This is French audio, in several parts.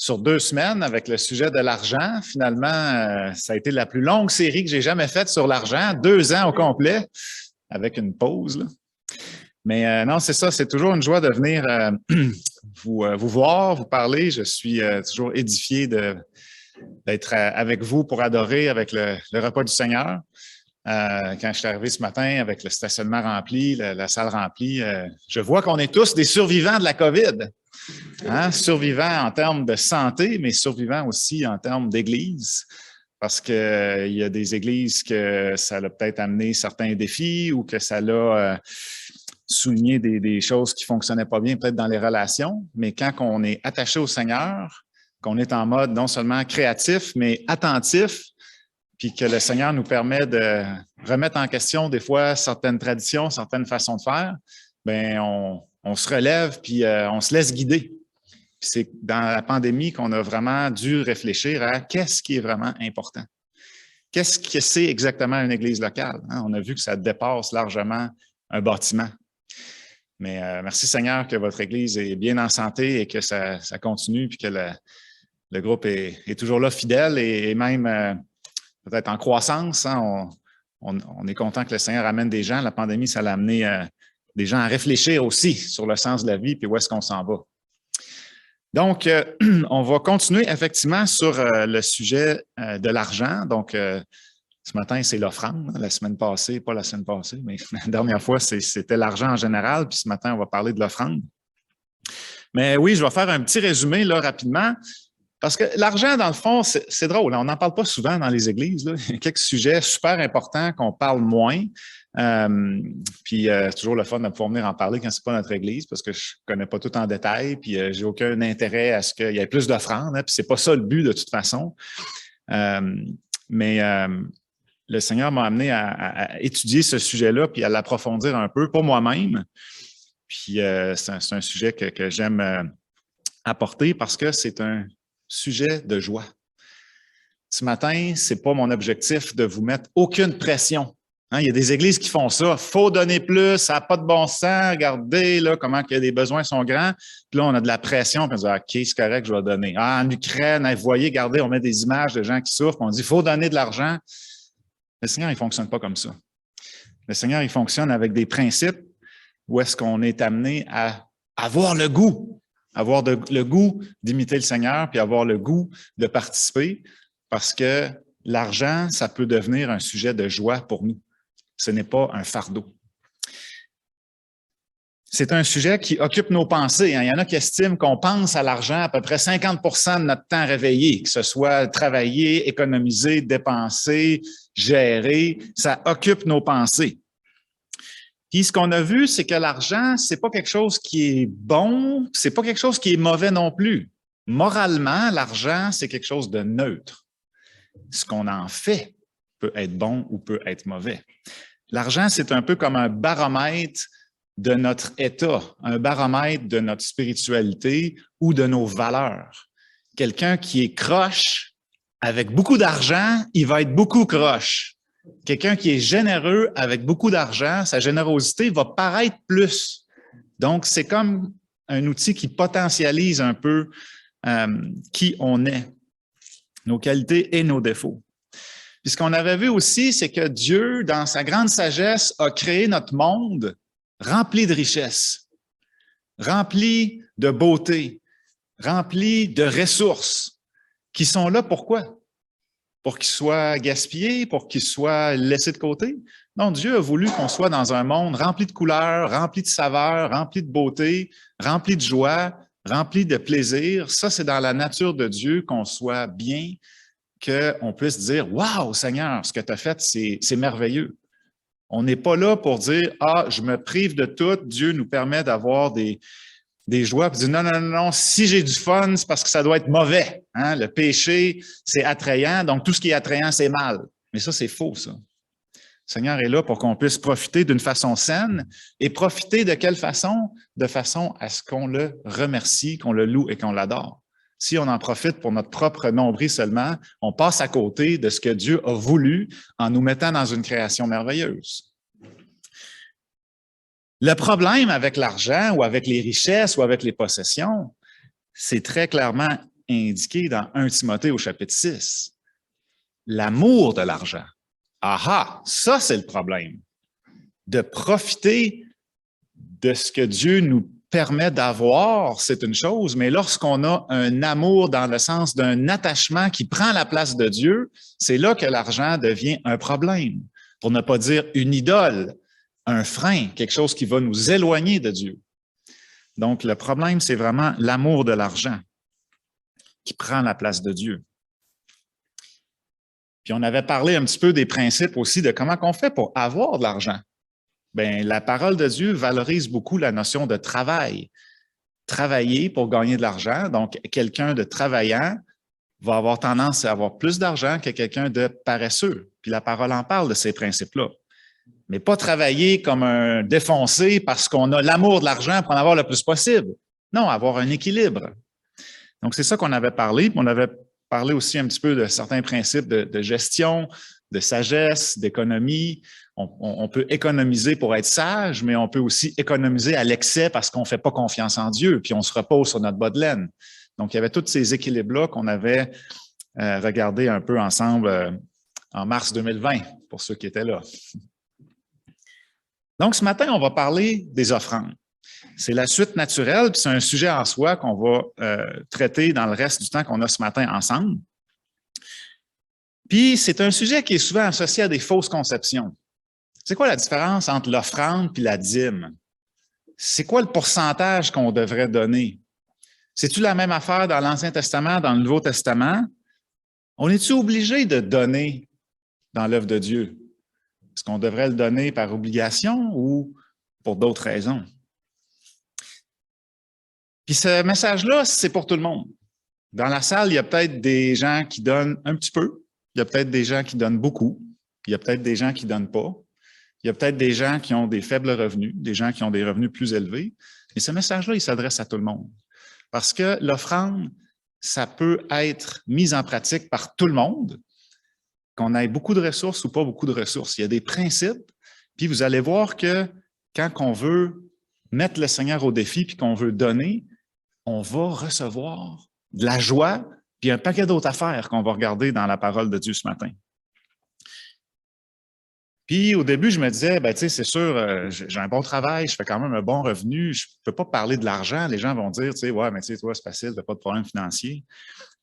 sur 2 semaines avec le sujet de l'argent. Finalement, ça a été la plus longue série que j'ai jamais faite sur l'argent, 2 ans au complet, avec une pause, là. Mais non, c'est ça, c'est toujours une joie de venir vous voir, vous parler. Je suis toujours édifié d'être avec vous pour adorer avec le repas du Seigneur. Quand je suis arrivé ce matin avec le stationnement rempli, la salle remplie, je vois qu'on est tous des survivants de la COVID. Hein? Survivants en termes de santé, mais survivants aussi en termes d'église. Parce qu'il y a des églises que ça a peut-être amené certains défis ou que ça l'a souligné des choses qui ne fonctionnaient pas bien peut-être dans les relations. Mais quand on est attaché au Seigneur, qu'on est en mode non seulement créatif, mais attentif, puis que le Seigneur nous permet de remettre en question des fois certaines traditions, certaines façons de faire, bien, on se relève puis on se laisse guider. C'est dans la pandémie qu'on a vraiment dû réfléchir à qu'est-ce qui est vraiment important. Qu'est-ce que c'est exactement une église locale? Hein? On a vu que ça dépasse largement un bâtiment. Mais merci Seigneur que votre église est bien en santé et que ça continue puis que le groupe est toujours là fidèle et même peut-être en croissance. Hein? On est content que le Seigneur amène des gens. La pandémie, ça l'a amené des gens à réfléchir aussi sur le sens de la vie puis où est-ce qu'on s'en va. Donc, on va continuer effectivement sur le sujet de l'argent. Donc, ce matin, c'est l'offrande. La semaine passée, pas la semaine passée, mais la dernière fois, c'était l'argent en général. Puis ce matin, on va parler de l'offrande. Mais oui, je vais faire un petit résumé là rapidement. Parce que l'argent, dans le fond, c'est drôle. On n'en parle pas souvent dans les églises, là. Il y a quelques sujets super importants qu'on parle moins. Puis c'est toujours le fun de pouvoir venir en parler quand c'est pas notre église, parce que je connais pas tout en détail, puis j'ai aucun intérêt à ce qu'il y ait plus d'offrandes, hein, puis c'est pas ça le but de toute façon. Mais le Seigneur m'a amené à étudier ce sujet-là, puis à l'approfondir un peu pour moi-même. Puis c'est un sujet que j'aime apporter parce que c'est un sujet de joie. Ce matin, c'est pas mon objectif de vous mettre aucune pression. Hein, il y a des églises qui font ça. Faut donner plus, ça n'a pas de bon sens. Regardez là, comment que les besoins sont grands. Puis là, on a de la pression. Puis on dit, OK, c'est correct, je vais donner. Ah, en Ukraine, vous voyez, regardez, on met des images de gens qui souffrent. On dit, il faut donner de l'argent. Le Seigneur, il ne fonctionne pas comme ça. Le Seigneur, il fonctionne avec des principes où est-ce qu'on est amené à avoir le goût. Avoir le goût d'imiter le Seigneur, puis avoir le goût de participer, parce que l'argent, ça peut devenir un sujet de joie pour nous. Ce n'est pas un fardeau. C'est un sujet qui occupe nos pensées. Il y en a qui estiment qu'on pense à l'argent à peu près 50 de notre temps réveillé, que ce soit travailler, économiser, dépenser, gérer, ça occupe nos pensées. Puis ce qu'on a vu, c'est que l'argent, c'est pas quelque chose qui est bon, c'est pas quelque chose qui est mauvais non plus. Moralement, l'argent, c'est quelque chose de neutre. Ce qu'on en fait peut être bon ou peut être mauvais. L'argent, c'est un peu comme un baromètre de notre état, un baromètre de notre spiritualité ou de nos valeurs. Quelqu'un qui est croche, avec beaucoup d'argent, il va être beaucoup croche. Quelqu'un qui est généreux avec beaucoup d'argent, sa générosité va paraître plus. Donc, c'est comme un outil qui potentialise un peu qui on est, nos qualités et nos défauts. Puis ce qu'on avait vu aussi, c'est que Dieu, dans sa grande sagesse, a créé notre monde rempli de richesses, rempli de beauté, rempli de ressources qui sont là pourquoi? Pour qu'ils soient gaspillés, pour qu'ils soient laissés de côté. Non, Dieu a voulu qu'on soit dans un monde rempli de couleurs, rempli de saveurs, rempli de beauté, rempli de joie, rempli de plaisir. Ça, c'est dans la nature de Dieu qu'on soit bien, qu'on puisse dire « Wow, Seigneur, ce que tu as fait, c'est merveilleux ». On n'est pas là pour dire « Ah, je me prive de tout, Dieu nous permet d'avoir des joies ». Puis dire « Non, non, non, si j'ai du fun, c'est parce que ça doit être mauvais. Hein? Le péché, c'est attrayant, donc tout ce qui est attrayant, c'est mal. » Mais ça, c'est faux, ça. Le Seigneur est là pour qu'on puisse profiter d'une façon saine. Et profiter de quelle façon? De façon à ce qu'on le remercie, qu'on le loue et qu'on l'adore. Si on en profite pour notre propre nombril seulement, on passe à côté de ce que Dieu a voulu en nous mettant dans une création merveilleuse. Le problème avec l'argent ou avec les richesses ou avec les possessions, c'est très clairement indiqué dans 1 Timothée au chapitre 6. L'amour de l'argent. Ah, ça c'est le problème. De profiter de ce que Dieu nous permet d'avoir, c'est une chose, mais lorsqu'on a un amour dans le sens d'un attachement qui prend la place de Dieu, c'est là que l'argent devient un problème, pour ne pas dire une idole, un frein, quelque chose qui va nous éloigner de Dieu. Donc, le problème, c'est vraiment l'amour de l'argent qui prend la place de Dieu. Puis on avait parlé un petit peu des principes aussi de comment on fait pour avoir de l'argent. Bien, la parole de Dieu valorise beaucoup la notion de travail. Travailler pour gagner de l'argent. Donc, quelqu'un de travaillant va avoir tendance à avoir plus d'argent que quelqu'un de paresseux. Puis la parole en parle de ces principes-là. Mais pas travailler comme un défoncé parce qu'on a l'amour de l'argent pour en avoir le plus possible. Non, avoir un équilibre. Donc, c'est ça qu'on avait parlé. On avait parlé aussi un petit peu de certains principes de gestion, de sagesse, d'économie. On peut économiser pour être sage, mais on peut aussi économiser à l'excès parce qu'on ne fait pas confiance en Dieu, puis on se repose sur notre bas de laine. Donc, il y avait tous ces équilibres-là qu'on avait regardés un peu ensemble en mars 2020, pour ceux qui étaient là. Donc, ce matin, on va parler des offrandes. C'est la suite naturelle, puis c'est un sujet en soi qu'on va traiter dans le reste du temps qu'on a ce matin ensemble. Puis, c'est un sujet qui est souvent associé à des fausses conceptions. C'est quoi la différence entre l'offrande et la dîme? C'est quoi le pourcentage qu'on devrait donner? C'est-tu la même affaire dans l'Ancien Testament, dans le Nouveau Testament? On est-tu obligé de donner dans l'œuvre de Dieu? Est-ce qu'on devrait le donner par obligation ou pour d'autres raisons? Puis ce message-là, c'est pour tout le monde. Dans la salle, il y a peut-être des gens qui donnent un petit peu, il y a peut-être des gens qui donnent beaucoup, il y a peut-être des gens qui ne donnent pas, il y a peut-être des gens qui ont des faibles revenus, des gens qui ont des revenus plus élevés. Et ce message-là, il s'adresse à tout le monde. Parce que l'offrande, ça peut être mis en pratique par tout le monde, qu'on ait beaucoup de ressources ou pas beaucoup de ressources. Il y a des principes, puis vous allez voir que quand on veut mettre le Seigneur au défi puis qu'on veut donner, on va recevoir de la joie puis un paquet d'autres affaires qu'on va regarder dans la parole de Dieu ce matin. Puis au début, je me disais, ben tu sais, c'est sûr, j'ai un bon travail, je fais quand même un bon revenu, je ne peux pas parler de l'argent. Les gens vont dire, tu sais, ouais, mais tu sais, toi, c'est facile, tu n'as pas de problème financier.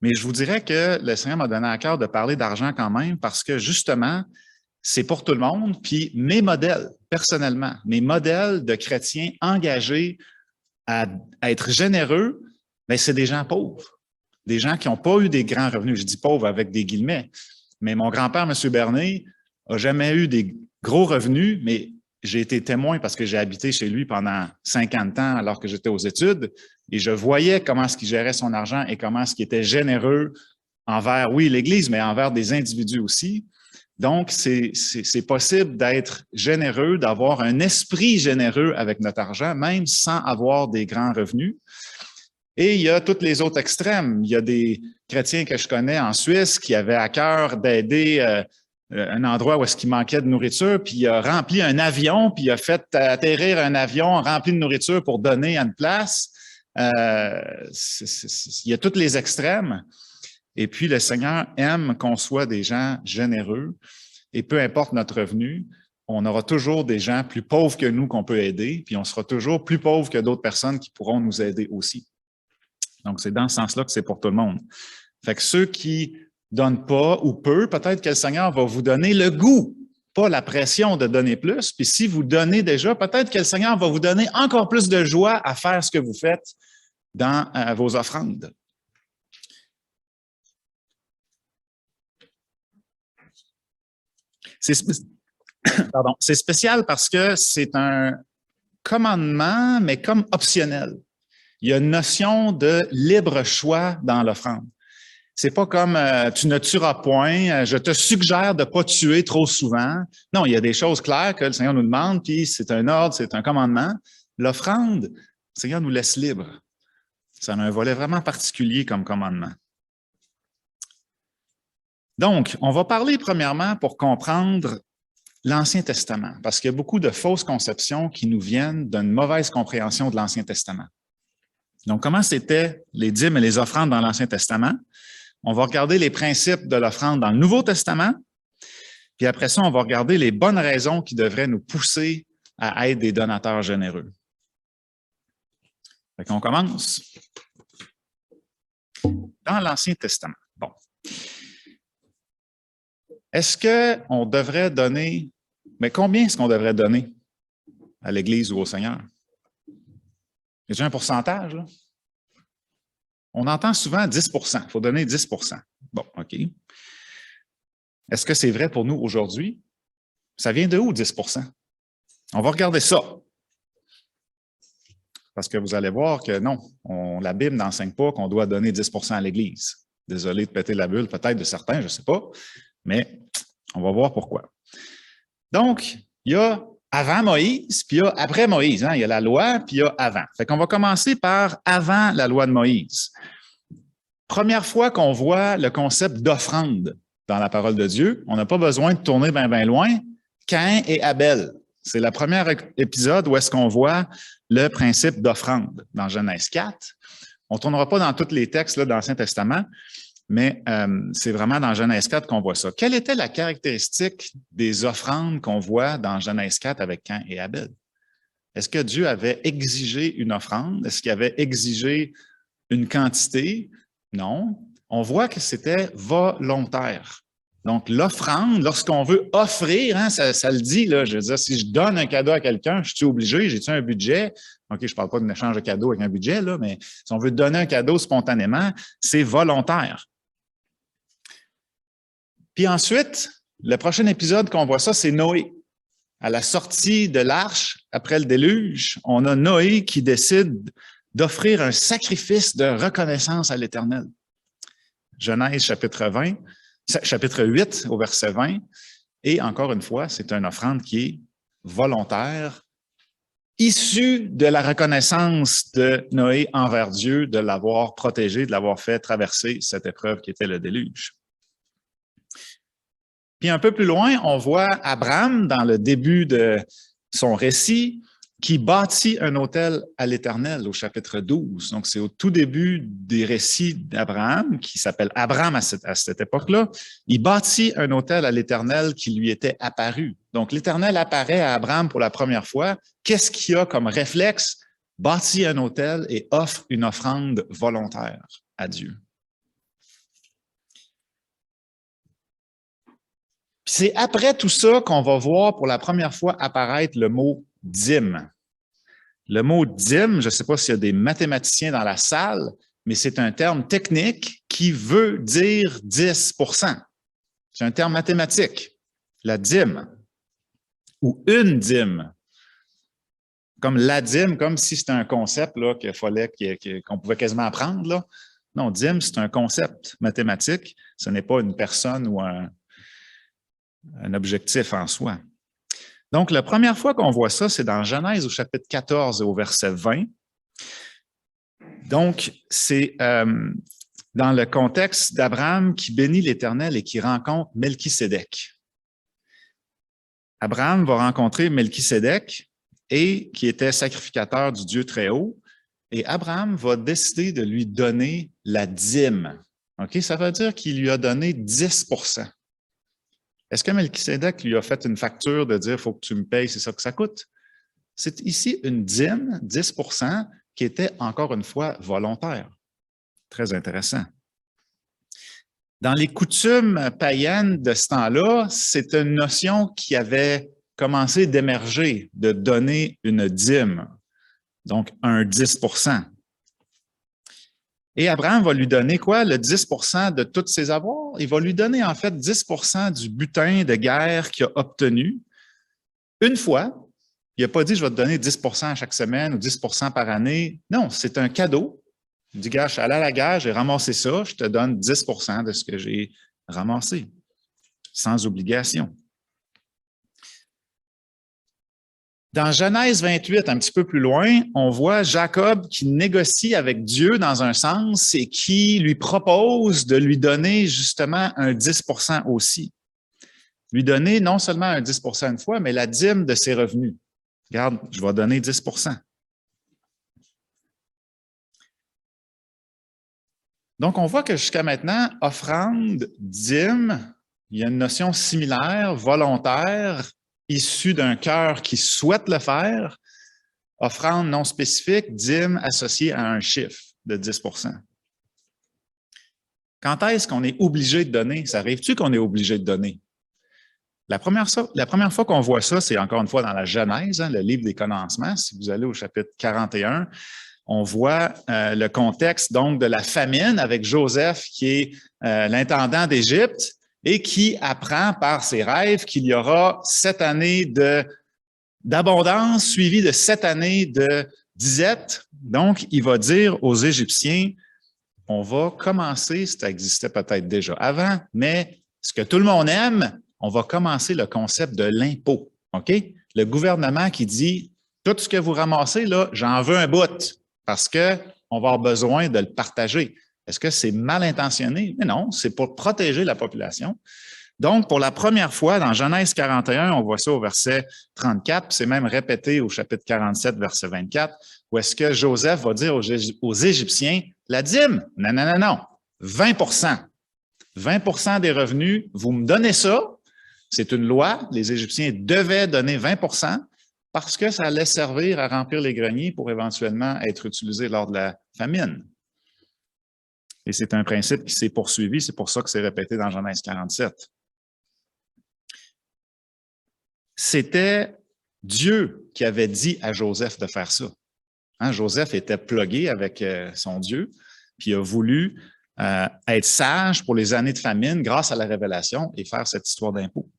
Mais je vous dirais que le Seigneur m'a donné à cœur de parler d'argent quand même parce que justement, c'est pour tout le monde. Puis mes modèles, personnellement, mes modèles de chrétiens engagés à être généreux, bien, c'est des gens pauvres, des gens qui n'ont pas eu des grands revenus. Je dis pauvres avec des guillemets, mais mon grand-père, M. Bernier, n'a jamais eu des gros revenus, mais j'ai été témoin parce que j'ai habité chez lui pendant 50 ans alors que j'étais aux études et je voyais comment est-ce qu'il gérait son argent et comment est-ce qu'il était généreux envers, oui, l'Église, mais envers des individus aussi. Donc, c'est possible d'être généreux, d'avoir un esprit généreux avec notre argent, même sans avoir des grands revenus. Et il y a tous les autres extrêmes. Il y a des chrétiens que je connais en Suisse qui avaient à cœur d'aider un endroit où est-ce qu'il manquait de nourriture, puis il a rempli un avion, puis il a fait atterrir un avion rempli de nourriture pour donner à une place. Il y a tous les extrêmes. Et puis, le Seigneur aime qu'on soit des gens généreux. Et peu importe notre revenu, on aura toujours des gens plus pauvres que nous qu'on peut aider, puis on sera toujours plus pauvres que d'autres personnes qui pourront nous aider aussi. Donc, c'est dans ce sens-là que c'est pour tout le monde. Fait que ceux qui donnent pas ou peu, peut-être que le Seigneur va vous donner le goût, pas la pression de donner plus. Puis si vous donnez déjà, peut-être que le Seigneur va vous donner encore plus de joie à faire ce que vous faites dans vos offrandes. C'est spécial parce que c'est un commandement, mais comme optionnel. Il y a une notion de libre choix dans l'offrande. C'est pas comme tu ne tueras point, je te suggère de ne pas tuer trop souvent. Non, il y a des choses claires que le Seigneur nous demande, puis c'est un ordre, c'est un commandement. L'offrande, le Seigneur nous laisse libre. Ça a un volet vraiment particulier comme commandement. Donc, on va parler premièrement pour comprendre l'Ancien Testament, parce qu'il y a beaucoup de fausses conceptions qui nous viennent d'une mauvaise compréhension de l'Ancien Testament. Donc, comment c'était les dîmes et les offrandes dans l'Ancien Testament? On va regarder les principes de l'offrande dans le Nouveau Testament. Puis après ça, on va regarder les bonnes raisons qui devraient nous pousser à être des donateurs généreux. Fait qu'on commence dans l'Ancien Testament. Bon. Est-ce qu'on devrait donner, mais combien est-ce qu'on devrait donner à l'Église ou au Seigneur? Y a-t-il un pourcentage, là? On entend souvent 10 %. Il faut donner 10 %. Bon, OK. Est-ce que c'est vrai pour nous aujourd'hui? Ça vient de où, 10 %? On va regarder ça. Parce que vous allez voir que non, la Bible n'enseigne pas qu'on doit donner 10 % à l'Église. Désolé de péter la bulle, peut-être de certains, je ne sais pas, mais on va voir pourquoi. Donc, il y a avant Moïse, puis il y a après Moïse. Hein? Il y a la loi, puis il y a avant. Fait qu'on va commencer par avant la loi de Moïse. Première fois qu'on voit le concept d'offrande dans la parole de Dieu, on n'a pas besoin de tourner bien loin. Caïn et Abel. C'est le premier épisode où est-ce qu'on voit le principe d'offrande dans Genèse 4. On ne tournera pas dans tous les textes là, dans l'Ancien Testament, mais c'est vraiment dans Genèse 4 qu'on voit ça. Quelle était la caractéristique des offrandes qu'on voit dans Genèse 4 avec Caïn et Abel? Est-ce que Dieu avait exigé une offrande? Est-ce qu'il avait exigé une quantité? Non. On voit que c'était volontaire. Donc, l'offrande, lorsqu'on veut offrir, hein, ça le dit, là, je veux dire, si je donne un cadeau à quelqu'un, je suis obligé, j'ai-tu un budget? OK, je ne parle pas d'un échange de cadeau avec un budget, là, mais si on veut donner un cadeau spontanément, c'est volontaire. Puis ensuite, le prochain épisode qu'on voit ça, c'est Noé. À la sortie de l'arche, après le déluge, on a Noé qui décide d'offrir un sacrifice de reconnaissance à l'Éternel. Genèse chapitre 8 au verset 20. Et encore une fois, c'est une offrande qui est volontaire, issue de la reconnaissance de Noé envers Dieu, de l'avoir protégé, de l'avoir fait traverser cette épreuve qui était le déluge. Puis un peu plus loin, on voit Abraham dans le début de son récit qui bâtit un autel à l'Éternel au chapitre 12. Donc, c'est au tout début des récits d'Abraham, qui s'appelle Abraham à cette époque-là. Il bâtit un autel à l'Éternel qui lui était apparu. Donc, l'Éternel apparaît à Abraham pour la première fois. Qu'est-ce qu'il a comme réflexe? Bâtit un autel et offre une offrande volontaire à Dieu. C'est après tout ça qu'on va voir pour la première fois apparaître le mot « dîme ». Le mot « dîme », je ne sais pas s'il y a des mathématiciens dans la salle, mais c'est un terme technique qui veut dire 10 %. C'est un terme mathématique, la dîme, ou une dîme. Comme la dîme, comme si c'était un concept là, qu'il fallait qu'on pouvait quasiment apprendre. Là. Non, dîme, c'est un concept mathématique. Ce n'est pas une personne ou un objectif en soi. Donc, la première fois qu'on voit ça, c'est dans Genèse au chapitre 14 et au verset 20. Donc, c'est dans le contexte d'Abraham qui bénit l'Éternel et qui rencontre Melchisédek. Abraham va rencontrer Melchisédek et qui était sacrificateur du Dieu très haut. Et Abraham va décider de lui donner la dîme. OK? Ça veut dire qu'il lui a donné 10 %. Est-ce que Melchisédek lui a fait une facture de dire « il faut que tu me payes, c'est ça que ça coûte ». C'est ici une dîme, 10 %, qui était encore une fois volontaire. Très intéressant. Dans les coutumes païennes de ce temps-là, c'est une notion qui avait commencé d'émerger, de donner une dîme, donc un 10 %. Et Abraham va lui donner quoi? Le 10 % de tous ses avoirs. Il va lui donner en fait 10 % du butin de guerre qu'il a obtenu. Une fois, il n'a pas dit « je vais te donner 10 % chaque semaine ou 10 % par année ». Non, c'est un cadeau. Il dit « gars, je suis allé à la guerre, j'ai ramassé ça, je te donne 10 % de ce que j'ai ramassé, sans obligation ». Dans Genèse 28, un petit peu plus loin, on voit Jacob qui négocie avec Dieu dans un sens et qui lui propose de lui donner justement un 10 % aussi. Lui donner non seulement un 10 % une fois, mais la dîme de ses revenus. Regarde, je vais donner 10 %. Donc, on voit que jusqu'à maintenant, offrande, dîme, il y a une notion similaire, volontaire, issue d'un cœur qui souhaite le faire, offrande non spécifique, dîme associée à un chiffre de 10 %. Quand est-ce qu'on est obligé de donner? Ça arrive-tu qu'on est obligé de donner? La première fois qu'on voit ça, c'est encore une fois dans la Genèse, le livre des commencements. Si vous allez au chapitre 41, on voit le contexte donc de la famine avec Joseph qui est l'intendant d'Égypte et qui apprend par ses rêves qu'il y aura 7 années d'abondance suivies de 7 années de disette. Donc, il va dire aux Égyptiens, on va commencer, ça existait peut-être déjà avant, mais ce que tout le monde aime, on va commencer le concept de l'impôt. OK? Le gouvernement qui dit, tout ce que vous ramassez, là, j'en veux un bout parce qu'on va avoir besoin de le partager. Est-ce que c'est mal intentionné? Mais non, c'est pour protéger la population. Donc, pour la première fois, dans Genèse 41, on voit ça au verset 34, c'est même répété au chapitre 47, verset 24, où est-ce que Joseph va dire aux Égyptiens, la dîme, non, non, non, non, 20 20 des revenus, vous me donnez ça, c'est une loi, les Égyptiens devaient donner 20 parce que ça allait servir à remplir les greniers pour éventuellement être utilisé lors de la famine. Et c'est un principe qui s'est poursuivi, c'est pour ça que c'est répété dans Genèse 47. C'était Dieu qui avait dit à Joseph de faire ça. Hein, Joseph était plugué avec son Dieu, puis il a voulu être sage pour les années de famine grâce à la révélation et faire cette histoire d'impôt.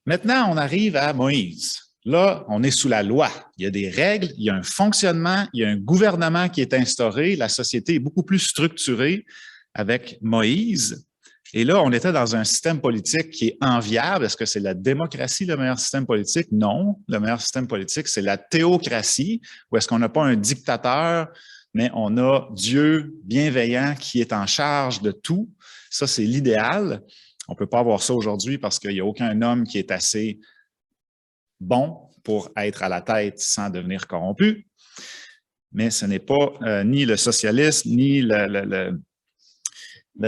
Maintenant, on arrive à Moïse. Là, on est sous la loi. Il y a des règles, il y a un fonctionnement, il y a un gouvernement qui est instauré. La société est beaucoup plus structurée avec Moïse. Et là, on était dans un système politique qui est enviable. Est-ce que c'est la démocratie le meilleur système politique? Non. Le meilleur système politique, c'est la théocratie, où est-ce qu'on n'a pas un dictateur, mais on a Dieu bienveillant qui est en charge de tout. Ça, c'est l'idéal. On ne peut pas avoir ça aujourd'hui parce qu'il n'y a aucun homme qui est assez bon pour être à la tête sans devenir corrompu. Mais ce n'est pas ni le socialisme, ni la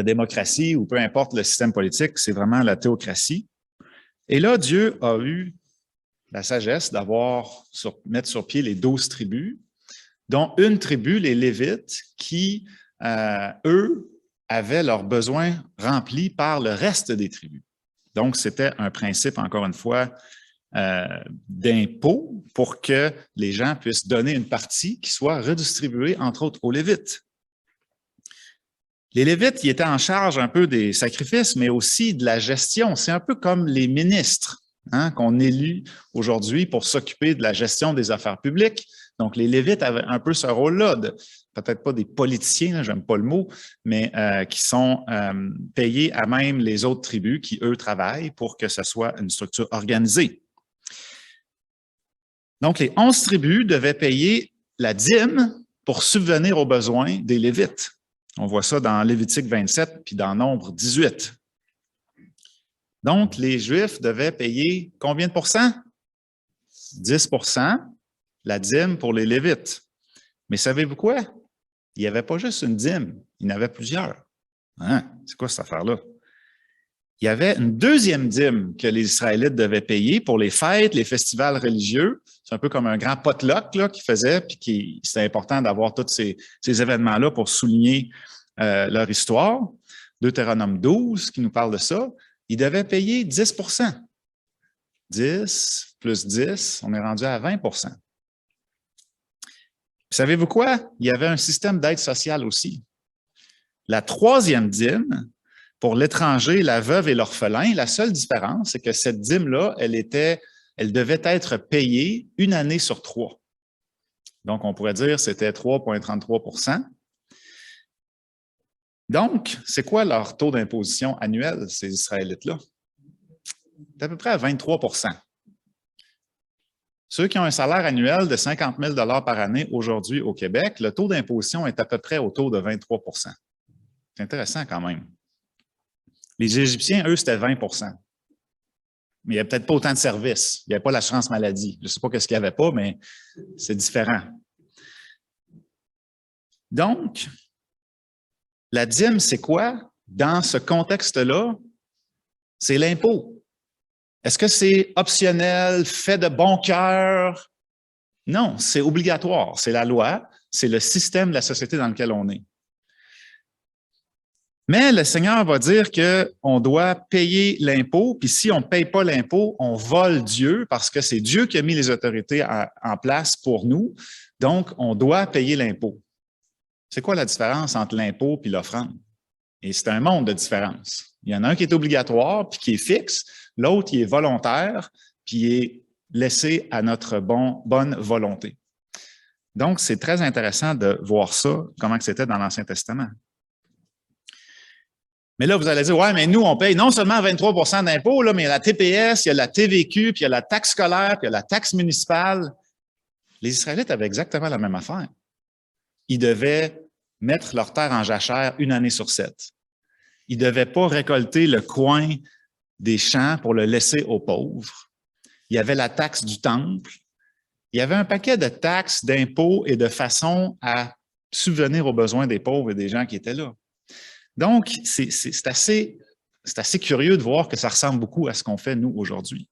démocratie, ou peu importe le système politique, c'est vraiment la théocratie. Et là, Dieu a eu la sagesse mettre sur pied les 12 tribus, dont une tribu, les Lévites, qui, eux, avaient leurs besoins remplis par le reste des tribus. Donc, c'était un principe, encore une fois, d'impôt pour que les gens puissent donner une partie qui soit redistribuée, entre autres, aux Lévites. Les Lévites, ils étaient en charge un peu des sacrifices, mais aussi de la gestion. C'est un peu comme les ministres qu'on élit aujourd'hui pour s'occuper de la gestion des affaires publiques. Donc, les Lévites avaient un peu ce rôle-là, peut-être pas des politiciens, j'aime pas le mot, mais qui sont payés à même les autres tribus qui, eux, travaillent pour que ce soit une structure organisée. Donc, les 11 tribus devaient payer la dîme pour subvenir aux besoins des Lévites. On voit ça dans Lévitique 27 puis dans Nombre 18. Donc, les Juifs devaient payer combien de pourcents? 10 la dîme pour les Lévites. Mais savez-vous quoi? Il n'y avait pas juste une dîme, il y en avait plusieurs. Hein? C'est quoi cette affaire-là? Il y avait une deuxième dîme que les Israélites devaient payer pour les fêtes, les festivals religieux. C'est un peu comme un grand potluck qu'ils faisaient, puis c'était important d'avoir tous ces événements-là pour souligner leur histoire. Deutéronome 12, qui nous parle de ça, ils devaient payer 10 10 plus 10, on est rendu à 20 Savez-vous quoi? Il y avait un système d'aide sociale aussi. La troisième dîme, pour l'étranger, la veuve et l'orphelin, la seule différence, c'est que cette dîme-là, elle devait être payée une année sur 3. Donc, on pourrait dire que c'était 3,33 Donc, c'est quoi leur taux d'imposition annuel, ces Israélites-là? C'est à peu près à 23 Ceux qui ont un salaire annuel de 50 000 par année aujourd'hui au Québec, le taux d'imposition est à peu près autour de 23 C'est intéressant quand même. Les Égyptiens, eux, c'était 20 Mais il n'y a peut-être pas autant de services. Il n'y avait pas l'assurance maladie. Je ne sais pas ce qu'il n'y avait pas, mais c'est différent. Donc, la dîme, c'est quoi? Dans ce contexte-là, c'est l'impôt. Est-ce que c'est optionnel, fait de bon cœur? Non, c'est obligatoire. C'est la loi, c'est le système de la société dans lequel on est. Mais le Seigneur va dire qu'on doit payer l'impôt, puis si on ne paye pas l'impôt, on vole Dieu parce que c'est Dieu qui a mis les autorités en place pour nous. Donc, on doit payer l'impôt. C'est quoi la différence entre l'impôt et l'offrande? Et c'est un monde de différence. Il y en a un qui est obligatoire puis qui est fixe, l'autre qui est volontaire puis est laissé à notre bonne volonté. Donc, c'est très intéressant de voir ça, comment c'était dans l'Ancien Testament. Mais là, vous allez dire, ouais, mais nous, on paye non seulement 23 % d'impôts, mais il y a la TPS, il y a la TVQ, puis il y a la taxe scolaire, puis il y a la taxe municipale. Les Israélites avaient exactement la même affaire. Ils devaient mettre leur terre en jachère 1 année sur 7. Ils ne devaient pas récolter le coin des champs pour le laisser aux pauvres. Il y avait la taxe du temple. Il y avait un paquet de taxes, d'impôts et de façons à subvenir aux besoins des pauvres et des gens qui étaient là. Donc, c'est assez curieux de voir que ça ressemble beaucoup à ce qu'on fait, nous, aujourd'hui.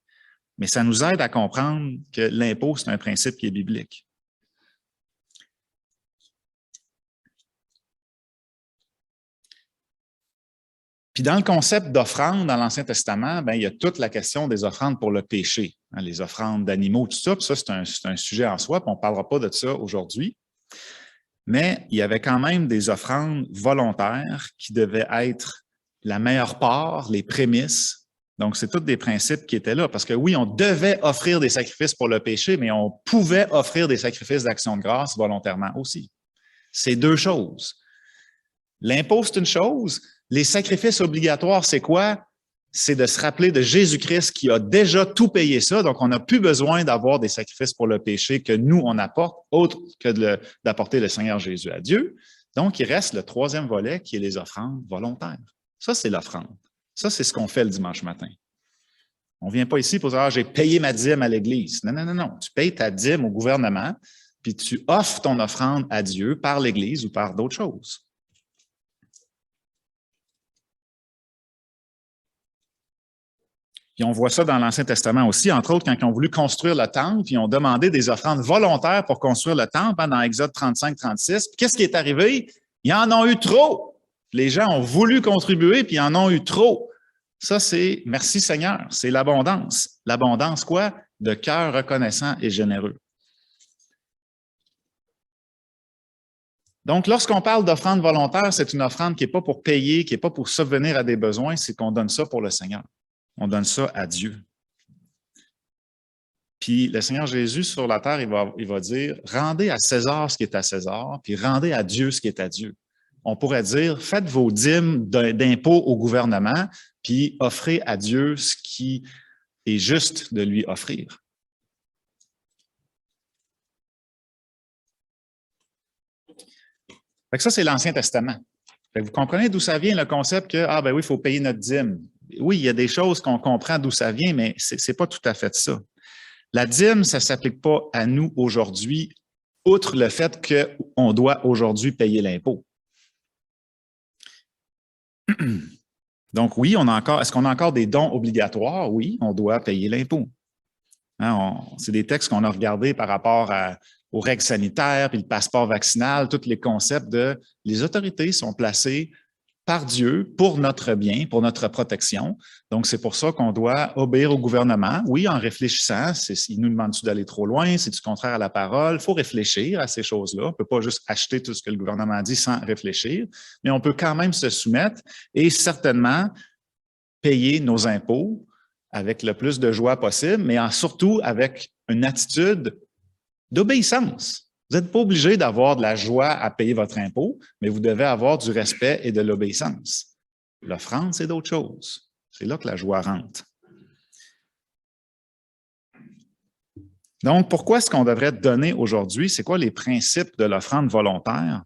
Mais ça nous aide à comprendre que l'impôt, c'est un principe qui est biblique. Puis dans le concept d'offrande dans l'Ancien Testament, il y a toute la question des offrandes pour le péché, hein, les offrandes d'animaux, tout ça. Puis ça, c'est un sujet en soi, puis on ne parlera pas de ça aujourd'hui. Mais il y avait quand même des offrandes volontaires qui devaient être la meilleure part, les prémices. Donc, c'est tous des principes qui étaient là. Parce que oui, on devait offrir des sacrifices pour le péché, mais on pouvait offrir des sacrifices d'action de grâce volontairement aussi. C'est deux choses. L'impôt, c'est une chose. Les sacrifices obligatoires, c'est quoi? C'est de se rappeler de Jésus-Christ qui a déjà tout payé ça. Donc, on n'a plus besoin d'avoir des sacrifices pour le péché que nous, on apporte, autre que d'apporter le Seigneur Jésus à Dieu. Donc, il reste le troisième volet qui est les offrandes volontaires. Ça, c'est l'offrande. Ça, c'est ce qu'on fait le dimanche matin. On ne vient pas ici pour dire « Ah, j'ai payé ma dîme à l'Église ». Non, non, non, non. Tu payes ta dîme au gouvernement, puis tu offres ton offrande à Dieu par l'Église ou par d'autres choses. Puis on voit ça dans l'Ancien Testament aussi, entre autres, quand ils ont voulu construire le temple, puis ils ont demandé des offrandes volontaires pour construire le temple, hein, dans Exode 35-36. Puis qu'est-ce qui est arrivé? Ils en ont eu trop. Les gens ont voulu contribuer, puis ils en ont eu trop. Ça, c'est, merci Seigneur, c'est l'abondance. L'abondance, quoi? De cœur reconnaissant et généreux. Donc, lorsqu'on parle d'offrande volontaire, c'est une offrande qui n'est pas pour payer, qui n'est pas pour subvenir à des besoins, c'est qu'on donne ça pour le Seigneur. On donne ça à Dieu. Puis le Seigneur Jésus, sur la terre, il va dire, rendez à César ce qui est à César, puis rendez à Dieu ce qui est à Dieu. On pourrait dire, faites vos dîmes d'impôts au gouvernement, puis offrez à Dieu ce qui est juste de lui offrir. Fait que ça, c'est l'Ancien Testament. Fait que vous comprenez d'où ça vient le concept que, ah ben oui, il faut payer notre dîme. Oui, il y a des choses qu'on comprend d'où ça vient, mais ce n'est pas tout à fait ça. La dîme, ça ne s'applique pas à nous aujourd'hui, outre le fait qu'on doit aujourd'hui payer l'impôt. Donc oui, est-ce qu'on a encore des dons obligatoires? Oui, on doit payer l'impôt. Hein, c'est des textes qu'on a regardés par rapport aux règles sanitaires, puis le passeport vaccinal, tous les concepts de les autorités sont placées par Dieu pour notre bien, pour notre protection. Donc, c'est pour ça qu'on doit obéir au gouvernement. Oui, en réfléchissant, il nous demande-tu d'aller trop loin, c'est-tu contraire à la parole? Il faut réfléchir à ces choses-là. On ne peut pas juste acheter tout ce que le gouvernement dit sans réfléchir, mais on peut quand même se soumettre et certainement payer nos impôts avec le plus de joie possible, mais surtout avec une attitude d'obéissance. Vous n'êtes pas obligé d'avoir de la joie à payer votre impôt, mais vous devez avoir du respect et de l'obéissance. L'offrande, c'est d'autres choses. C'est là que la joie rentre. Donc, pourquoi est-ce qu'on devrait donner aujourd'hui? C'est quoi les principes de l'offrande volontaire?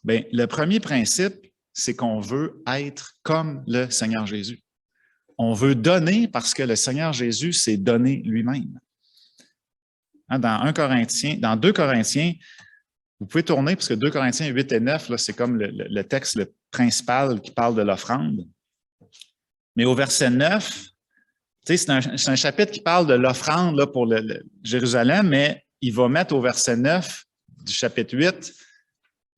Bien, le premier principe, c'est qu'on veut être comme le Seigneur Jésus. On veut donner parce que le Seigneur Jésus s'est donné lui-même. Dans 2 Corinthiens, Vous pouvez tourner, parce que 2 Corinthiens 8 et 9, c'est comme le texte principal qui parle de l'offrande. Mais au verset 9, c'est un chapitre qui parle de l'offrande pour Jérusalem, mais il va mettre au verset 9 du chapitre 8,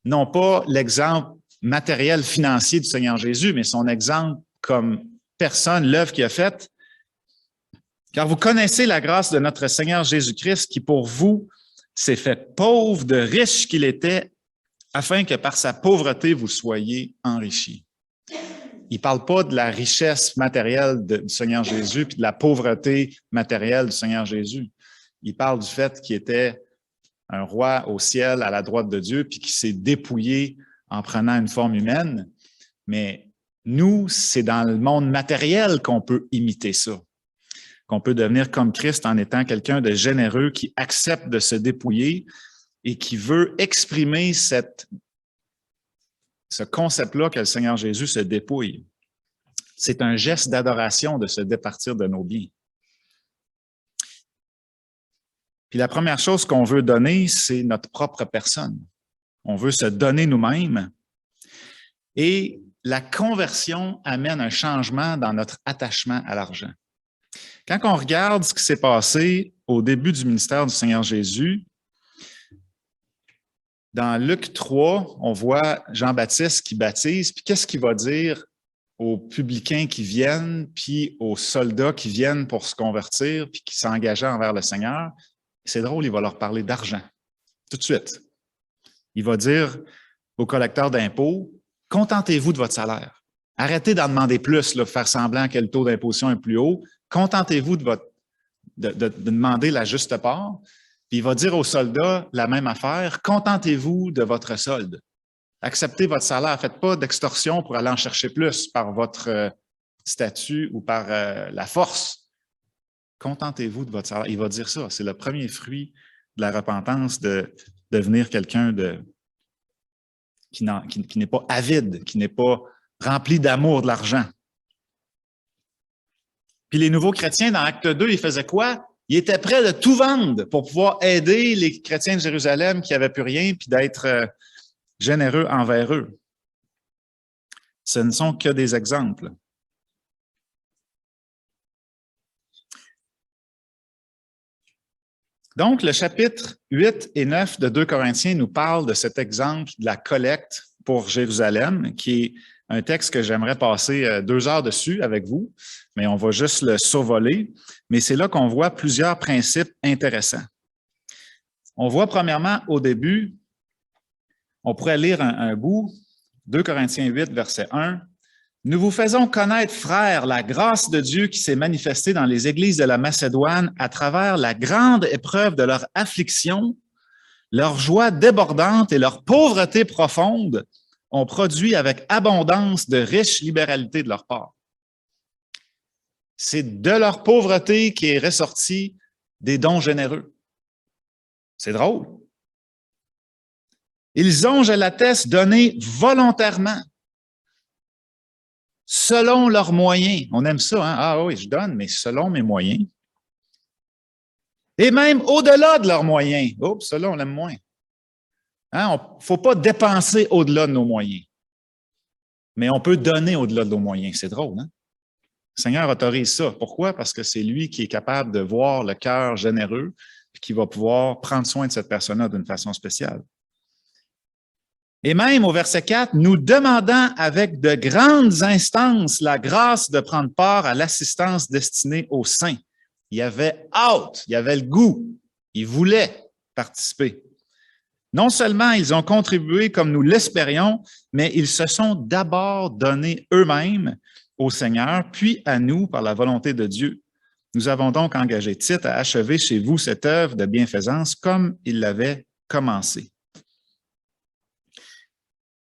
non pas l'exemple matériel financier du Seigneur Jésus, mais son exemple comme personne, l'œuvre qu'il a faite. Car vous connaissez la grâce de notre Seigneur Jésus-Christ qui, pour vous, s'est fait pauvre de riche qu'il était, afin que par sa pauvreté, vous soyez enrichis. Il ne parle pas de la richesse matérielle du Seigneur Jésus puis de la pauvreté matérielle du Seigneur Jésus. Il parle du fait qu'il était un roi au ciel à la droite de Dieu puis qu'il s'est dépouillé en prenant une forme humaine. Mais nous, c'est dans le monde matériel qu'on peut imiter ça, qu'on peut devenir comme Christ en étant quelqu'un de généreux qui accepte de se dépouiller et qui veut exprimer ce concept-là que le Seigneur Jésus se dépouille. C'est un geste d'adoration de se départir de nos biens. Puis la première chose qu'on veut donner, c'est notre propre personne. On veut se donner nous-mêmes. Et la conversion amène un changement dans notre attachement à l'argent. Quand on regarde ce qui s'est passé au début du ministère du Seigneur Jésus, dans Luc 3, on voit Jean-Baptiste qui baptise, puis qu'est-ce qu'il va dire aux publicains qui viennent, puis aux soldats qui viennent pour se convertir, puis qui s'engageaient envers le Seigneur? C'est drôle, il va leur parler d'argent, tout de suite. Il va dire aux collecteurs d'impôts, « Contentez-vous de votre salaire. Arrêtez d'en demander plus, là, faire semblant que le taux d'imposition est plus haut. Contentez-vous de demander la juste part. » Puis il va dire aux soldats la même affaire, « Contentez-vous de votre solde. Acceptez votre salaire. Faites pas d'extorsion pour aller en chercher plus par votre statut ou par la force. Contentez-vous de votre salaire. » Il va dire ça. C'est le premier fruit de la repentance de devenir quelqu'un qui n'est pas avide, qui n'est pas rempli d'amour de l'argent. Puis les nouveaux chrétiens, dans Acte 2, ils faisaient quoi? Ils étaient prêts de tout vendre pour pouvoir aider les chrétiens de Jérusalem qui n'avaient plus rien, puis d'être généreux envers eux. Ce ne sont que des exemples. Donc, le chapitre 8 et 9 de 2 Corinthiens nous parle de cet exemple de la collecte pour Jérusalem, qui est un texte que j'aimerais passer 2 heures dessus avec vous, mais on va juste le survoler. Mais c'est là qu'on voit plusieurs principes intéressants. On voit premièrement au début, on pourrait lire un bout, 2 Corinthiens 8, verset 1. « Nous vous faisons connaître, frères, la grâce de Dieu qui s'est manifestée dans les églises de la Macédoine à travers la grande épreuve de leur affliction, leur joie débordante et leur pauvreté profonde ont produit avec abondance de riches libéralités de leur part. » C'est de leur pauvreté qui est ressorti des dons généreux. C'est drôle. Ils ont, je l'atteste, donné volontairement, selon leurs moyens. On aime ça, hein? Ah oui, je donne, mais selon mes moyens. Et même au-delà de leurs moyens. Oups, cela, on l'aime moins. Hein? Il ne faut pas dépenser au-delà de nos moyens. Mais on peut donner au-delà de nos moyens. C'est drôle, hein? Le Seigneur autorise ça. Pourquoi? Parce que c'est lui qui est capable de voir le cœur généreux et qui va pouvoir prendre soin de cette personne-là d'une façon spéciale. Et même au verset 4, nous demandant avec de grandes instances la grâce de prendre part à l'assistance destinée aux saints. Il y avait hâte, il y avait le goût, ils voulaient participer. Non seulement ils ont contribué comme nous l'espérions, mais ils se sont d'abord donnés eux-mêmes au Seigneur, puis à nous par la volonté de Dieu. Nous avons donc engagé Tite à achever chez vous cette œuvre de bienfaisance comme il l'avait commencé.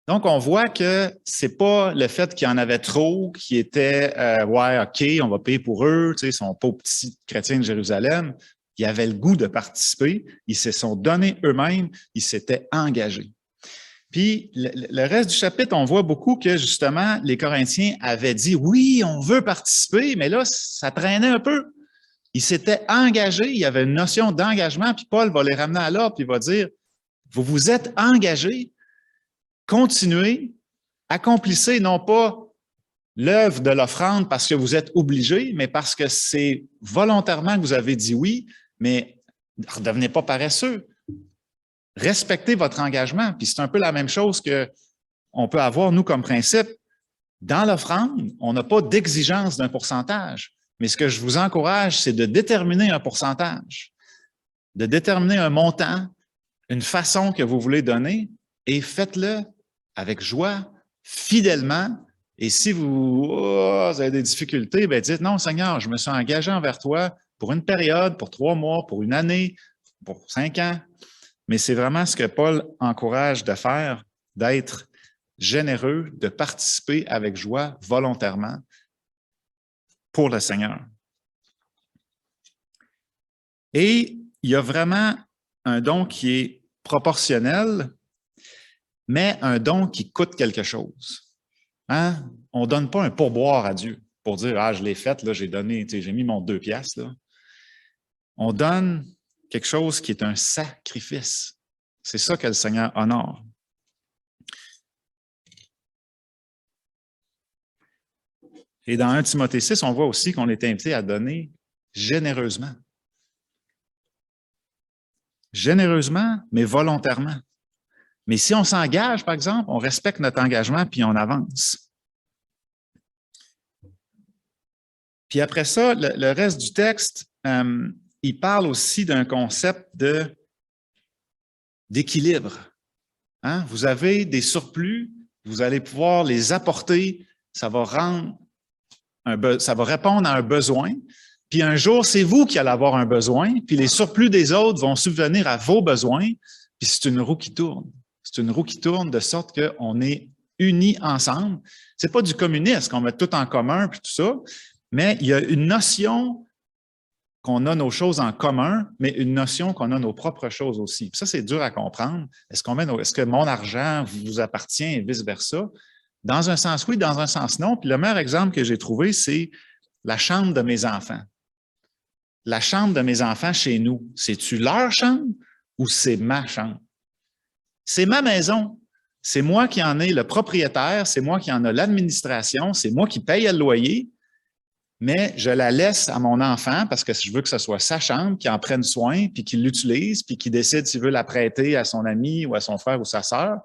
Donc, on voit que c'est pas le fait qu'il y en avait trop qui était ouais, OK, on va payer pour eux, tu sais, ils sont pas petits chrétiens de Jérusalem. Ils avaient le goût de participer, ils se sont donnés eux-mêmes, ils s'étaient engagés. Puis, le reste du chapitre, on voit beaucoup que, justement, les Corinthiens avaient dit, oui, on veut participer, mais là, ça traînait un peu. Ils s'étaient engagés, il y avait une notion d'engagement, puis Paul va les ramener à l'ordre, puis il va dire, Vous vous êtes engagé, continuez, accomplissez non pas l'œuvre de l'offrande parce que vous êtes obligé, mais parce que c'est volontairement que vous avez dit oui, mais ne redevenez pas paresseux. Respectez votre engagement. Puis c'est un peu la même chose qu'on peut avoir, nous, comme principe. Dans l'offrande, on n'a pas d'exigence d'un pourcentage. Mais ce que je vous encourage, c'est de déterminer un pourcentage, de déterminer un montant, une façon que vous voulez donner, et faites-le avec joie, fidèlement. Et si vous avez des difficultés, bien dites, non, Seigneur, je me suis engagé envers toi pour une période, pour 3 mois, pour une année, pour 5 ans. Mais c'est vraiment ce que Paul encourage de faire, d'être généreux, de participer avec joie, volontairement, pour le Seigneur. Et il y a vraiment un don qui est proportionnel, mais un don qui coûte quelque chose. Hein? On ne donne pas un pourboire à Dieu pour dire « Ah, je l'ai fait, là, j'ai donné, j'ai mis mon 2 piastres. » là. On donne quelque chose qui est un sacrifice. C'est ça que le Seigneur honore. Et dans 1 Timothée 6, on voit aussi qu'on est invité à donner généreusement. Généreusement, mais volontairement. Mais si on s'engage, par exemple, on respecte notre engagement puis on avance. Puis après ça, le reste du texte, il parle aussi d'un concept d'équilibre. Hein? Vous avez des surplus, vous allez pouvoir les apporter, ça va répondre à un besoin. Puis un jour, c'est vous qui allez avoir un besoin, puis les surplus des autres vont subvenir à vos besoins, puis c'est une roue qui tourne. C'est une roue qui tourne de sorte qu'on est unis ensemble. C'est pas du communisme, qu'on met tout en commun, puis tout ça, mais il y a une notion qu'on a nos choses en commun, mais une notion qu'on a nos propres choses aussi. Puis ça, c'est dur à comprendre. Est-ce que mon argent vous appartient et vice-versa? Dans un sens, oui, dans un sens, non. Puis le meilleur exemple que j'ai trouvé, c'est la chambre de mes enfants. La chambre de mes enfants chez nous, c'est-tu leur chambre ou c'est ma chambre? C'est ma maison. C'est moi qui en ai le propriétaire, c'est moi qui en ai l'administration, c'est moi qui paye le loyer, mais je la laisse à mon enfant parce que je veux que ce soit sa chambre, qu'il en prenne soin, puis qu'il l'utilise, puis qu'il décide s'il veut la prêter à son ami ou à son frère ou sa sœur.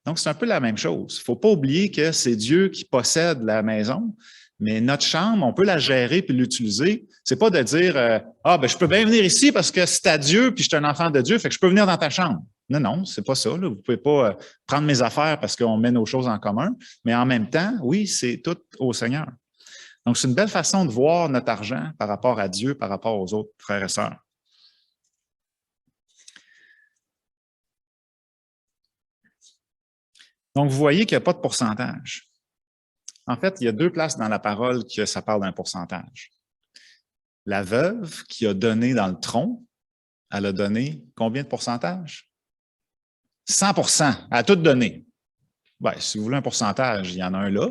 Donc, c'est un peu la même chose. Il ne faut pas oublier que c'est Dieu qui possède la maison, mais notre chambre, on peut la gérer puis l'utiliser. C'est pas de dire je peux bien venir ici parce que c'est à Dieu puis je suis un enfant de Dieu, fait que je peux venir dans ta chambre. Non, non, c'est pas ça. Là. Vous pouvez pas prendre mes affaires parce qu'on met nos choses en commun, mais en même temps, oui, c'est tout au Seigneur. Donc, c'est une belle façon de voir notre argent par rapport à Dieu, par rapport aux autres frères et sœurs. Donc, vous voyez qu'il n'y a pas de pourcentage. En fait, il y a 2 places dans la parole que ça parle d'un pourcentage. La veuve qui a donné dans le tronc, elle a donné combien de pourcentage? 100 %. Elle a tout donné. Ben, si vous voulez un pourcentage, il y en a un là.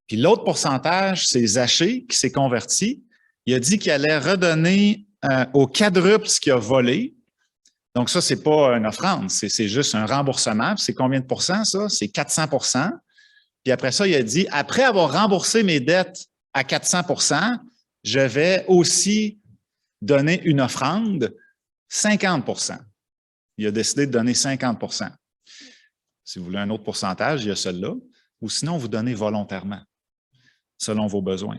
Puis l'autre pourcentage, c'est Zachée qui s'est converti. Il a dit qu'il allait redonner au quadruple ce qu'il a volé. Donc ça, c'est pas une offrande, c'est juste un remboursement. C'est combien de pourcents, ça? C'est 400 %. Puis après ça, il a dit, après avoir remboursé mes dettes à 400 %, je vais aussi donner une offrande 50 %. Il a décidé de donner 50 %. Si vous voulez un autre pourcentage, il y a celui-là. Ou sinon, vous donnez volontairement, selon vos besoins.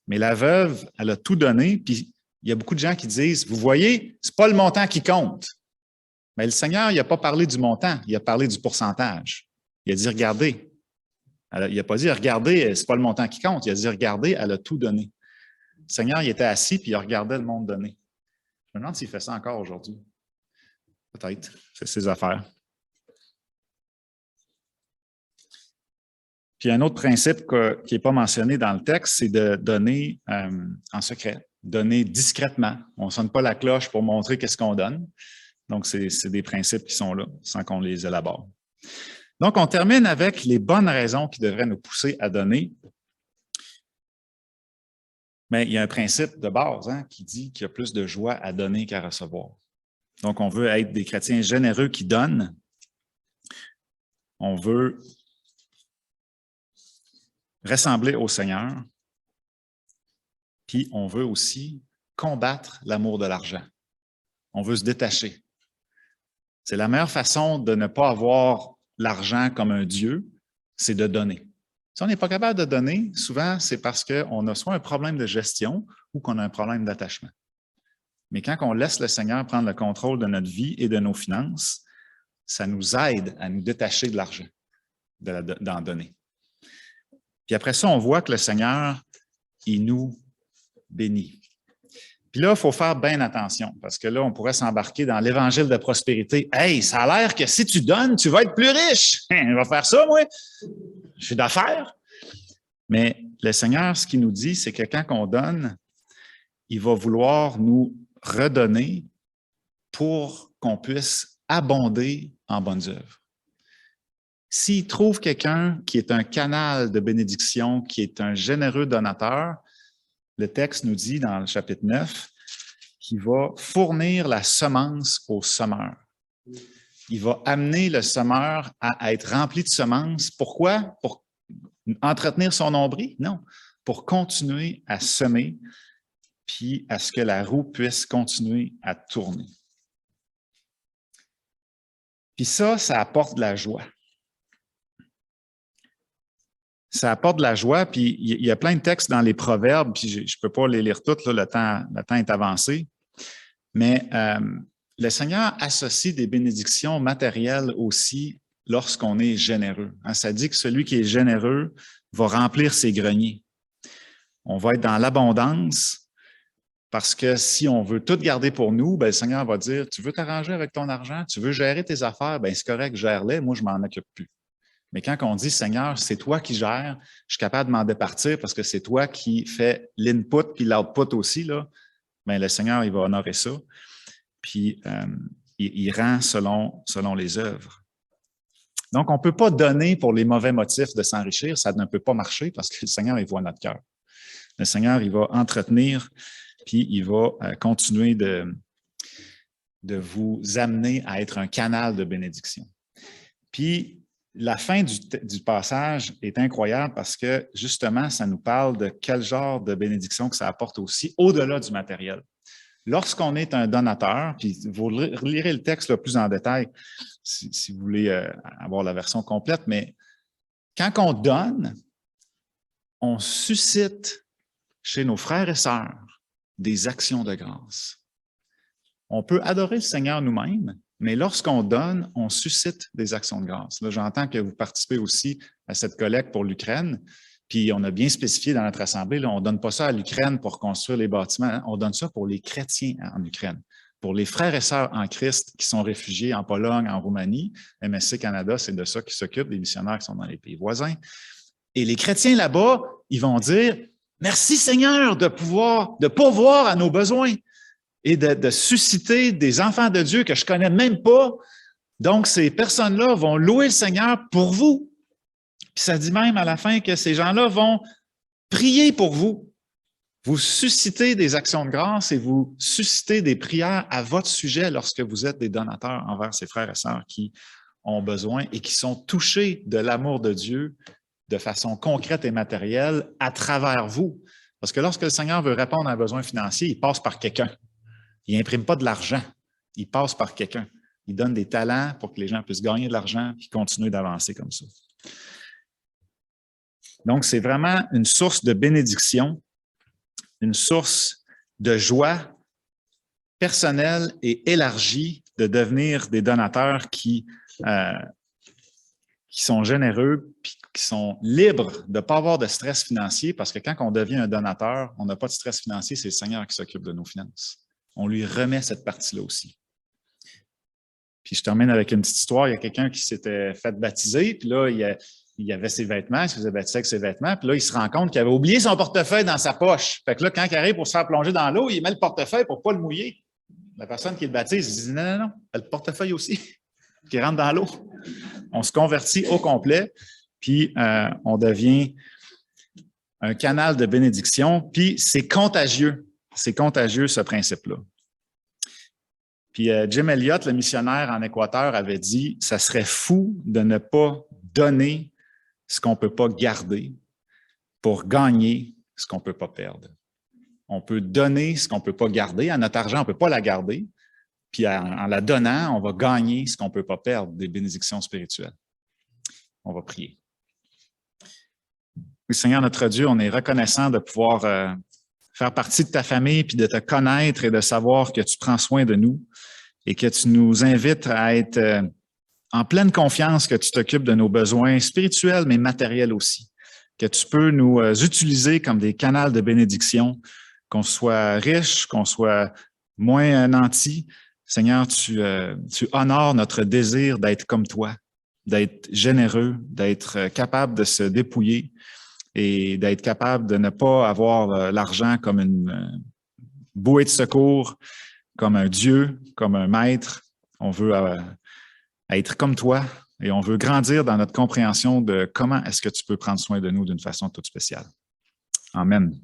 Mais la veuve, elle a tout donné, puis il y a beaucoup de gens qui disent, vous voyez, c'est pas le montant qui compte. Mais le Seigneur, il n'a pas parlé du montant, il a parlé du pourcentage. Il a dit, regardez. Il n'a pas dit, regardez, c'est pas le montant qui compte. Il a dit, regardez, elle a tout donné. Le Seigneur, il était assis, puis il regardait le monde donner. Je me demande s'il fait ça encore aujourd'hui. Peut-être, c'est ses affaires. Puis un autre principe qui n'est pas mentionné dans le texte, c'est de donner en secret, donner discrètement. On ne sonne pas la cloche pour montrer qu'est-ce qu'on donne. Donc, c'est des principes qui sont là, sans qu'on les élabore. Donc, on termine avec les bonnes raisons qui devraient nous pousser à donner. Mais il y a un principe de base qui dit qu'il y a plus de joie à donner qu'à recevoir. Donc, on veut être des chrétiens généreux qui donnent. On veut ressembler au Seigneur. Puis, on veut aussi combattre l'amour de l'argent. On veut se détacher. C'est la meilleure façon de ne pas avoir l'argent comme un Dieu, c'est de donner. Si on n'est pas capable de donner, souvent, c'est parce qu'on a soit un problème de gestion ou qu'on a un problème d'attachement. Mais quand on laisse le Seigneur prendre le contrôle de notre vie et de nos finances, ça nous aide à nous détacher de l'argent, d'en donner. Puis après ça, on voit que le Seigneur, il nous bénit. Puis là, il faut faire bien attention, parce que là, on pourrait s'embarquer dans l'évangile de prospérité. « Hey, ça a l'air que si tu donnes, tu vas être plus riche. Je vais faire ça, moi. Je suis d'affaires. » Mais le Seigneur, ce qu'il nous dit, c'est que quand on donne, il va vouloir nous redonner pour qu'on puisse abonder en bonnes œuvres. S'il trouve quelqu'un qui est un canal de bénédiction, qui est un généreux donateur, le texte nous dit dans le chapitre 9 qu'il va fournir la semence au semeur. Il va amener le semeur à être rempli de semences. Pourquoi? Pour entretenir son nombril? Non, pour continuer à semer puis à ce que la roue puisse continuer à tourner. Puis ça apporte de la joie. Ça apporte de la joie, puis il y a plein de textes dans les proverbes, puis je ne peux pas les lire toutes, là, le temps est avancé, mais le Seigneur associe des bénédictions matérielles aussi lorsqu'on est généreux. Ça dit que celui qui est généreux va remplir ses greniers. On va être dans l'abondance, parce que si on veut tout garder pour nous, bien, le Seigneur va dire, tu veux t'arranger avec ton argent, tu veux gérer tes affaires, bien, c'est correct, gère-les, moi je m'en occupe plus. Mais quand on dit, Seigneur, c'est toi qui gères, je suis capable de m'en départir parce que c'est toi qui fais l'input puis l'output aussi, là, bien, le Seigneur, il va honorer ça. Puis, il rend selon les œuvres. Donc, on ne peut pas donner pour les mauvais motifs de s'enrichir, ça ne peut pas marcher parce que le Seigneur, il voit notre cœur. Le Seigneur, il va entretenir, puis il va continuer de vous amener à être un canal de bénédiction. Puis, la fin du passage est incroyable parce que, justement, ça nous parle de quel genre de bénédiction que ça apporte aussi au-delà du matériel. Lorsqu'on est un donateur, puis vous lirez le texte là, plus en détail si vous voulez avoir la version complète, mais quand on donne, on suscite chez nos frères et sœurs des actions de grâce. On peut adorer le Seigneur nous-mêmes, mais lorsqu'on donne, on suscite des actions de grâce. Là, j'entends que vous participez aussi à cette collecte pour l'Ukraine, puis on a bien spécifié dans notre assemblée, là, on ne donne pas ça à l'Ukraine pour construire les bâtiments, hein, on donne ça pour les chrétiens en Ukraine, pour les frères et sœurs en Christ qui sont réfugiés en Pologne, en Roumanie. MSC Canada, c'est de ça qu'ils s'occupent, des missionnaires qui sont dans les pays voisins. Et les chrétiens là-bas, ils vont dire « Merci Seigneur de pourvoir à nos besoins ». Et de susciter des enfants de Dieu que je ne connais même pas. Donc, ces personnes-là vont louer le Seigneur pour vous. Puis ça dit même à la fin que ces gens-là vont prier pour vous. Vous suscitez des actions de grâce et vous suscitez des prières à votre sujet lorsque vous êtes des donateurs envers ces frères et sœurs qui ont besoin et qui sont touchés de l'amour de Dieu de façon concrète et matérielle à travers vous. Parce que lorsque le Seigneur veut répondre à un besoin financier, il passe par quelqu'un. Il n'imprime pas de l'argent, il passe par quelqu'un. Il donne des talents pour que les gens puissent gagner de l'argent et continuer d'avancer comme ça. Donc, c'est vraiment une source de bénédiction, une source de joie personnelle et élargie de devenir des donateurs qui sont généreux et qui sont libres de ne pas avoir de stress financier parce que quand on devient un donateur, on n'a pas de stress financier, c'est le Seigneur qui s'occupe de nos finances. On lui remet cette partie-là aussi. Puis je termine avec une petite histoire. Il y a quelqu'un qui s'était fait baptiser, puis là, il avait ses vêtements, il se faisait baptiser avec ses vêtements, puis là, il se rend compte qu'il avait oublié son portefeuille dans sa poche. Fait que là, quand il arrive pour se faire plonger dans l'eau, il met le portefeuille pour ne pas le mouiller. La personne qui le baptise, il dit non, le portefeuille aussi, qui rentre dans l'eau. On se convertit au complet, puis on devient un canal de bénédiction, puis c'est contagieux. C'est contagieux, ce principe-là. Puis Jim Elliot, le missionnaire en Équateur, avait dit « Ça serait fou de ne pas donner ce qu'on ne peut pas garder pour gagner ce qu'on ne peut pas perdre. » On peut donner ce qu'on ne peut pas garder. À notre argent, on ne peut pas la garder. Puis en la donnant, on va gagner ce qu'on ne peut pas perdre, des bénédictions spirituelles. On va prier. Oui, Seigneur notre Dieu, on est reconnaissant de pouvoir faire partie de ta famille, puis de te connaître et de savoir que tu prends soin de nous et que tu nous invites à être en pleine confiance que tu t'occupes de nos besoins spirituels, mais matériels aussi. Que tu peux nous utiliser comme des canaux de bénédiction, qu'on soit riche, qu'on soit moins nantis. Seigneur, tu honores notre désir d'être comme toi, d'être généreux, d'être capable de se dépouiller et d'être capable de ne pas avoir l'argent comme une bouée de secours, comme un Dieu, comme un maître. On veut être comme toi et on veut grandir dans notre compréhension de comment est-ce que tu peux prendre soin de nous d'une façon toute spéciale. Amen.